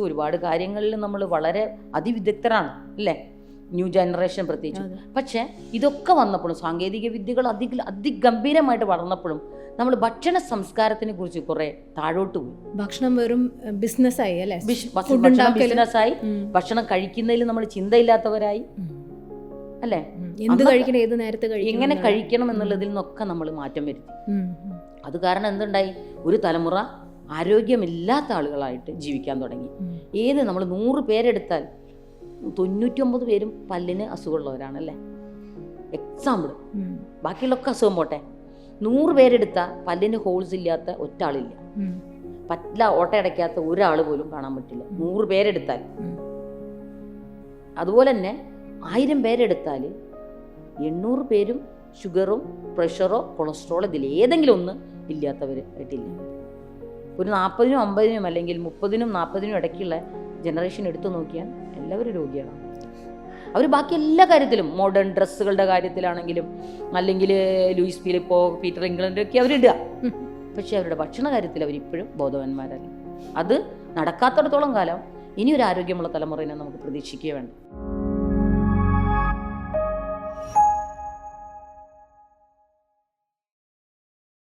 ഒരുപാട് കാര്യങ്ങളിൽ നമ്മൾ വളരെ അതിവിദഗ്ധരാണ് അല്ലേ, ന്യൂ ജനറേഷൻ പ്രത്യേകിച്ച്. പക്ഷേ ഇതൊക്കെ വന്നപ്പോഴും സാങ്കേതിക വിദ്യകൾ അതിഗംഭീരമായിട്ട് വളർന്നപ്പോഴും നമ്മൾ ഭക്ഷണ സംസ്കാരത്തിനെ കുറിച്ച് കുറെ താഴോട്ട് പോയി. ഭക്ഷണം വെറും ബിസിനസ്സായി അല്ലേ, ബിസിനസ്സായി. ഭക്ഷണം കഴിക്കുന്നതിൽ നമ്മൾ ചിന്തയില്ലാത്തവരായി അല്ലേ, എന്ത് കഴിക്കണം, ഏത് നേരത്തെ കഴിക്കണം, എങ്ങനെ കഴിക്കണം എന്നുള്ളതിൽ നിന്നൊക്കെ നമ്മൾ മാറ്റം വരുത്തി. അത് കാരണം എന്തുണ്ടായി, ഒരു തലമുറ ആരോഗ്യമില്ലാത്ത ആളുകളായിട്ട് ജീവിക്കാൻ തുടങ്ങി. നമ്മൾ 100 പേരെടുത്താൽ 99 പേരും പല്ലിന് അസുഖമുള്ളവരാണല്ലേ, എക്സാമ്പിൾ. ബാക്കിയുള്ളൊക്കെ അസുഖം പോട്ടെ, 100 പേരെടുത്താൽ പല്ലിന് ഹോൾസ് ഇല്ലാത്ത ഒറ്റ ആളില്ല, പറ്റില്ല ഓട്ടയടയ്ക്കാത്ത ഒരാൾ പോലും കാണാൻ പറ്റില്ല 100 പേരെടുത്താൽ. അതുപോലെ തന്നെ 1000 പേരെടുത്താൽ 800 പേരും ഷുഗറും പ്രഷറോ കൊളസ്ട്രോളോ ഇതിൽ ഏതെങ്കിലും ഒന്ന് ഇല്ലാത്തവർ ആയിട്ടില്ല. ഒരു 40-നും 50-നും അല്ലെങ്കിൽ 30-നും 40-നും ഇടയ്ക്കുള്ള ജനറേഷൻ എടുത്തു നോക്കിയാൽ എല്ലാവരും രോഗിയാണ്. അവർ ബാക്കി എല്ലാ കാര്യത്തിലും, മോഡേൺ ഡ്രസ്സുകളുടെ കാര്യത്തിലാണെങ്കിലും അല്ലെങ്കിൽ ലൂയിസ് ഫിലിപ്പോ പീറ്റർ ഇംഗ്ലണ്ടൊക്കെ അവരിടുക, പക്ഷെ അവരുടെ ഭക്ഷണ കാര്യത്തിൽ അവരിപ്പോഴും ബോധവാന്മാരല്ല. അത് നടക്കാത്തിടത്തോളം കാലം ഇനി ഒരു ആരോഗ്യമുള്ള തലമുറയെ നമുക്ക് പ്രതീക്ഷിക്കുക വേണ്ട.